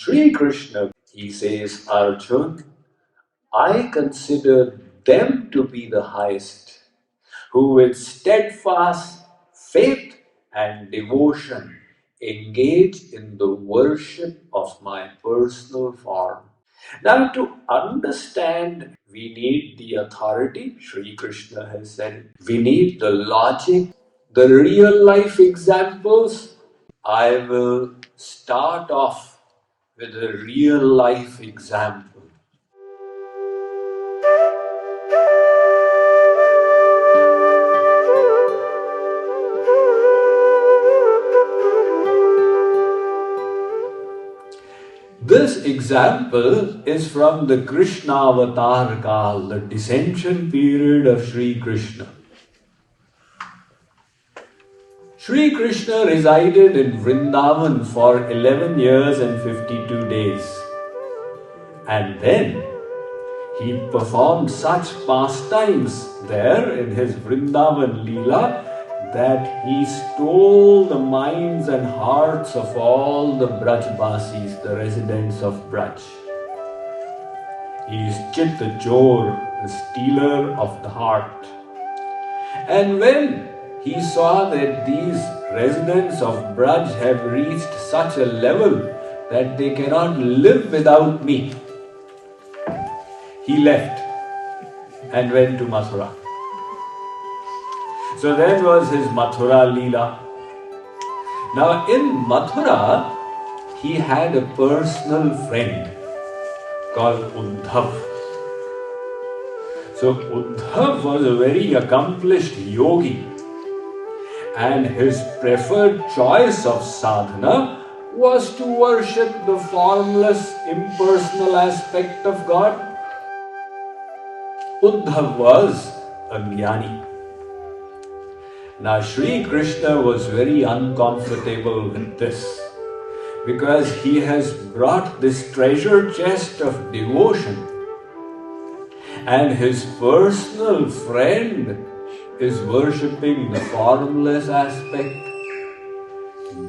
Sri Krishna, he says, Arjun, I consider them to be the highest, who with steadfast faith and devotion engage in the worship of my personal form. Now, to understand, we need the authority, Sri Krishna has said. We need the logic, the real life examples. I will start off with a real life example. This example is from the Krishna Avatar Kal, the descension period of Sri Krishna. Sri Krishna resided in Vrindavan for 11 years and 52 days. And then he performed such pastimes there in his Vrindavan Leela that he stole the minds and hearts of all the Brajbasis, the residents of Braj. He is Chitta Chor, the stealer of the heart. And when he saw that these residents of Braj have reached such a level that they cannot live without me, he left and went to Mathura. So that was his Mathura Leela. Now in Mathura, he had a personal friend called Uddhav. So Uddhav was a very accomplished yogi, and his preferred choice of sadhana was to worship the formless, impersonal aspect of God. Uddhav was a jnani. Now Sri Krishna was very uncomfortable with this, because he has brought this treasure chest of devotion, and his personal friend is worshipping the formless aspect.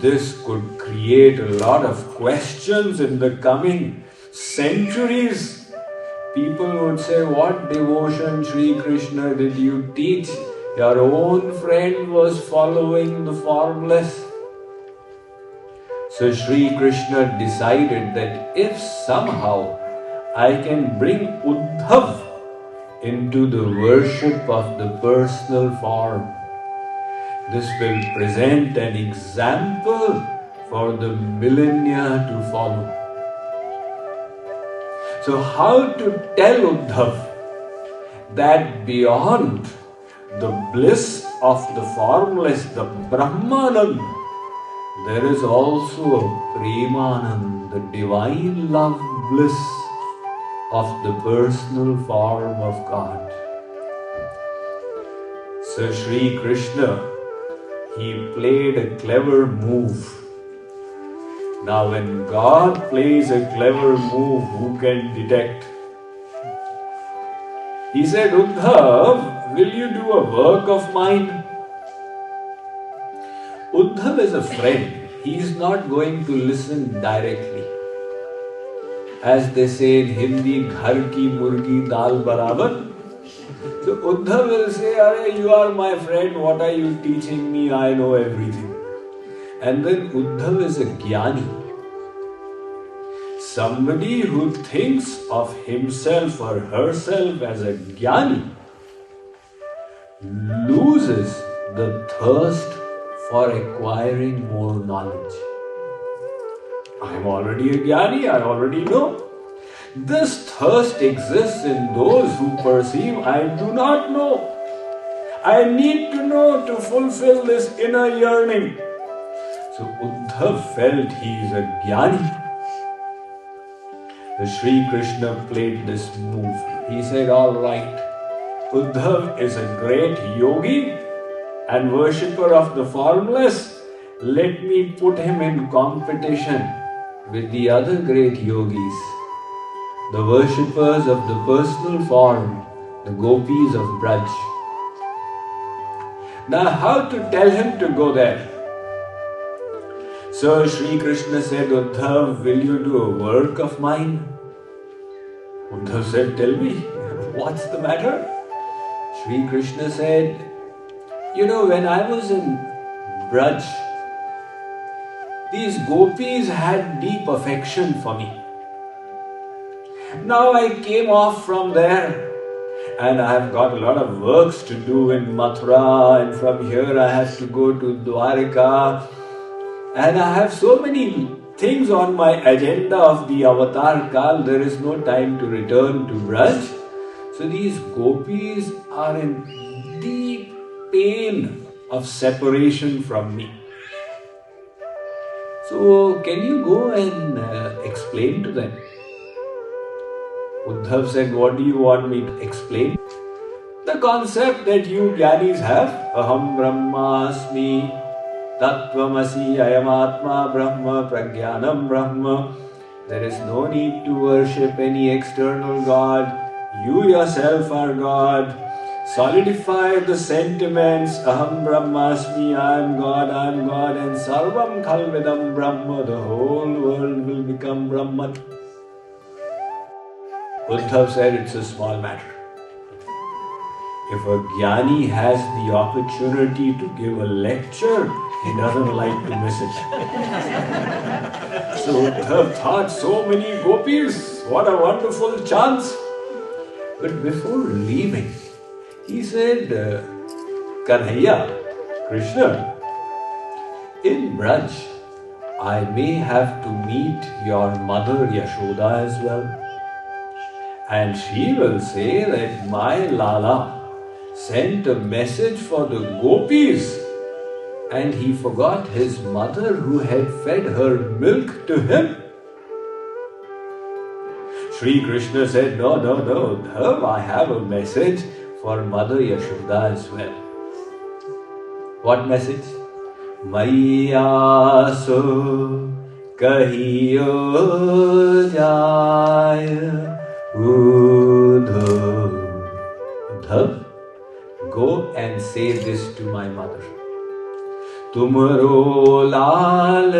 This could create a lot of questions in the coming centuries. People would say, what devotion, Sri Krishna, did you teach? Your own friend was following the formless. So Sri Krishna decided that if somehow I can bring Uddhav into the worship of the personal form, this will present an example for the millennia to follow. So how to tell Uddhav that beyond the bliss of the formless, the Brahmanand, there is also a Premanand, the divine love bliss of the personal form of God. So Sri Krishna, he played a clever move. Now when God plays a clever move, who can detect? He said, Uddhav, will you do a work of mine? Uddhav is a friend. He is not going to listen directly. As they say in Hindi, ghar ki murgi dal barabar. So Uddhav will say, Arey, you are my friend, what are you teaching me? I know everything. And then Uddhav is a jnani. Somebody who thinks of himself or herself as a jnani loses the thirst for acquiring more knowledge. I am already a jnani, I already know. This thirst exists in those who perceive I do not know. I need to know to fulfill this inner yearning. So Uddhav felt he is a jnani. The Sri Krishna played this move. He said, all right, Uddhav is a great yogi and worshipper of the formless. Let me put him in competition with the other great yogis, the worshippers of the personal form, the gopis of Braj. Now how to tell him to go there? So Sri Krishna said, Uddhav, will you do a work of mine? Uddhav said, tell me, what's the matter? Sri Krishna said, when I was in Braj, these gopis had deep affection for me. Now I came off from there and I have got a lot of works to do in Mathura, and from here I have to go to Dwarika, and I have so many things on my agenda of the Avatar Kal, there is no time to return to Braj. So these gopis are in deep pain of separation from me. So can you go and explain to them? Uddhav said, what do you want me to explain? The concept that you Gyanis have, Aham Brahmasmi, Tattvamasi, Ayamatma Brahma, Pragyanam Brahma. There is no need to worship any external God. You yourself are God. Solidify the sentiments, Aham Brahmasmi, I am God, and Sarvam Khalvidam Brahma, the whole world will become Brahman. Uddhav said, it's a small matter. If a Jnani has the opportunity to give a lecture, he doesn't like to miss it. So Uddhav thought, so many gopis, what a wonderful chance. But before leaving, he said, Kanhaiya, Krishna, in Braj, I may have to meet your mother Yashoda as well. And she will say that my Lala sent a message for the gopis and he forgot his mother who had fed her milk to him. Sri Krishna said, no, Uddhav, I have a message for Mother Yashoda as well. What message? Maiya so kahiyo jaya Uddhav, go and say this to my mother. Tumaro lal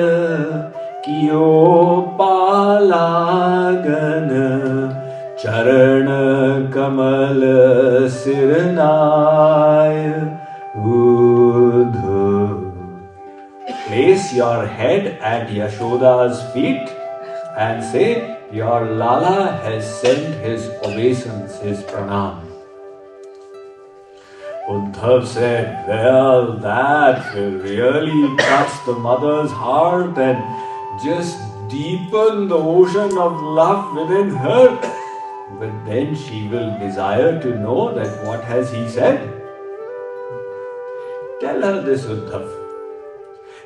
kiyo palagan charana kamal sirnay Uddhav. Place your head at Yashoda's feet and say, your Lala has sent his obeisance, his pranam. Uddhav said, well, that will really touch the mother's heart and just deepen the ocean of love within her. But then she will desire to know that what has he said. Tell her this, Uddhav.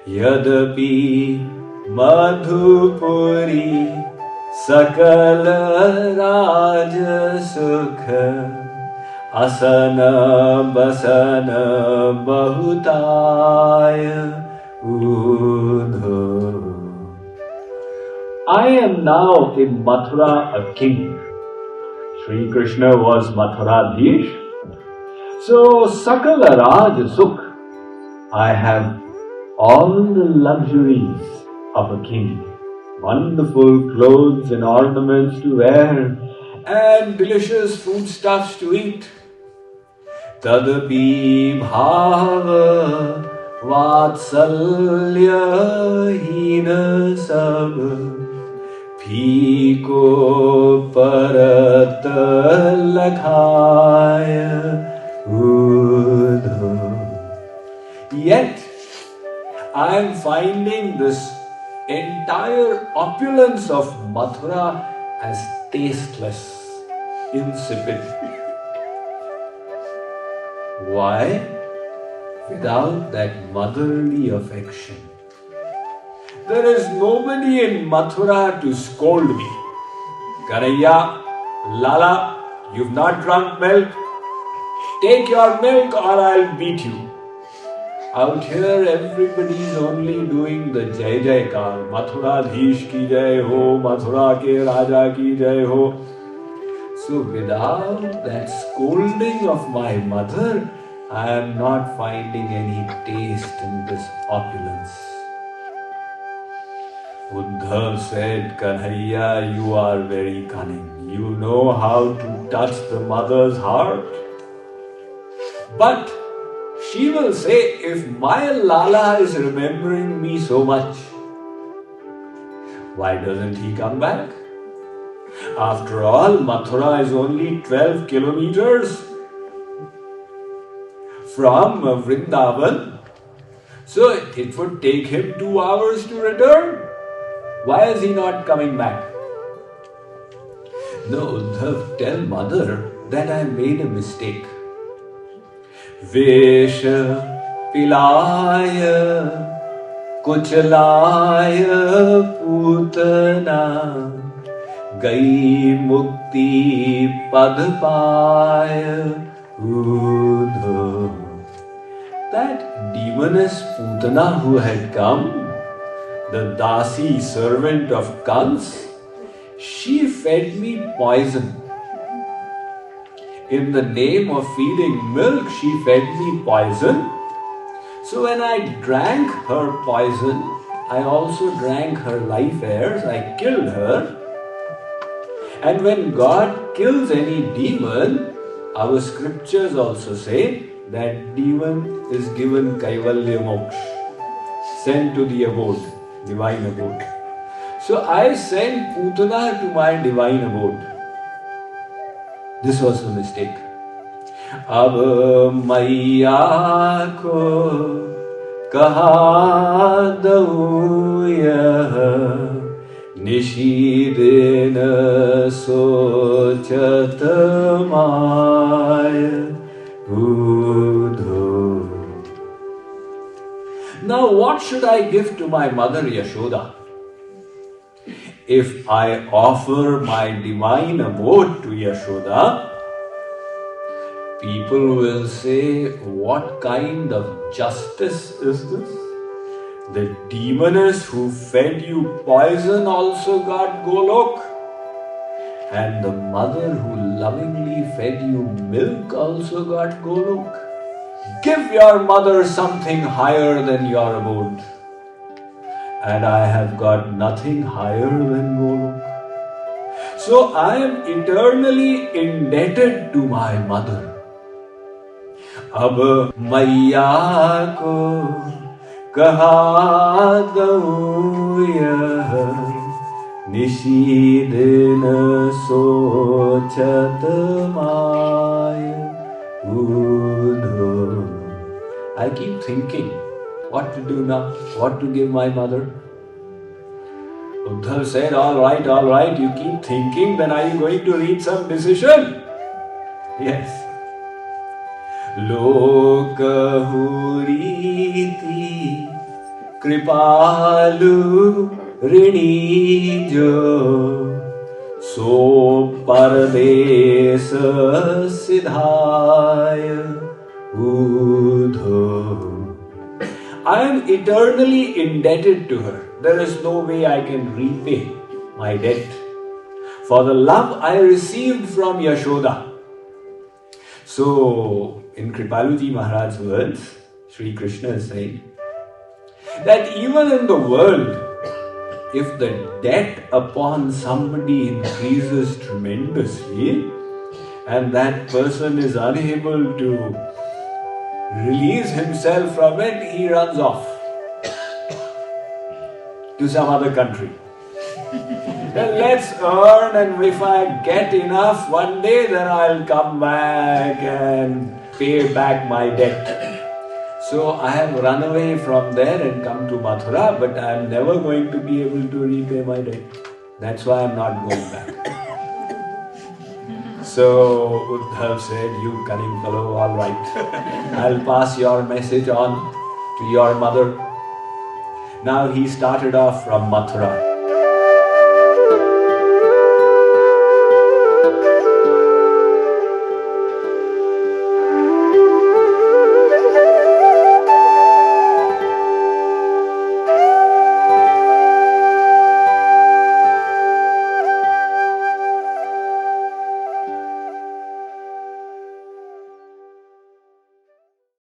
Yadapi madhupuri सकल राज सुख असन बसन बहुताय Udho. I am now in Mathura a king. Sri Krishna was Mathuradhish. So Sakala Raj Sukh, I have all the luxuries of a king. Wonderful clothes and ornaments to wear and delicious foodstuffs to eat. Tadapi bhava vatsalya hina sab phiko parat lakhaya udho. Yet I am finding this entire opulence of Mathura as tasteless, insipid. Why? Without that motherly affection. There is nobody in Mathura to scold me. Kanhaiya, Lala, you've not drunk milk? Take your milk or I'll beat you. Out here, everybody is only doing the Jai Jaikar. Mathuradhish ki Jai ho, Mathura ke Raja ki Jai ho. So without that scolding of my mother, I am not finding any taste in this opulence. Uddhav said, Kanhaiya, you are very cunning. You know how to touch the mother's heart. But she will say, if my Lala is remembering me so much, why doesn't he come back? After all, Mathura is only 12 kilometers from Vrindavan. So it would take him 2 hours to return. Why is he not coming back? No, Uddhav, tell mother that I made a mistake. Vesha pilaya kuchalaya putana gai mukti padpaya Uddhav. That demoness Putana who had come, the Dasi servant of Kans, she fed me poison. In the name of feeding milk, she fed me poison. So when I drank her poison, I also drank her life airs, I killed her. And when God kills any demon, our scriptures also say that demon is given Kaivalya Moksha, sent to the abode, divine abode. So I sent Putana to my divine abode. This was a mistake. Ab maiya ko kaha dau yah nishidena sochat maya Uddhav. Now what should I give to my mother Yashoda? If I offer my divine abode to Yashoda, people will say, what kind of justice is this? The demoness who fed you poison also got Golok, and the mother who lovingly fed you milk also got Golok. Give your mother something higher than your abode. And I have got nothing higher than Golok. So I am eternally indebted to my mother. Ab maiya ko kaha dau yah nishidena sochat maya Uddhav. I keep thinking, what to do now? What to give my mother? Uddhav said, all right, you keep thinking, then are you going to reach some decision? Yes. Lokahuriti kripalu rini jo so paradesa siddhaya Uddhav. I am eternally indebted to her. There is no way I can repay my debt for the love I received from Yashoda. So, in Kripaluji Maharaj's words, Sri Krishna is saying that even in the world, if the debt upon somebody increases tremendously and that person is unable to release himself from it, he runs off to some other country. Then let's earn, and if I get enough one day, then I'll come back and pay back my debt. So I have run away from there and come to Mathura, but I'm never going to be able to repay my debt. That's why I'm not going back. So Uddhav said, you cunning fellow, all right. I'll pass your message on to your mother. Now he started off from Mathura.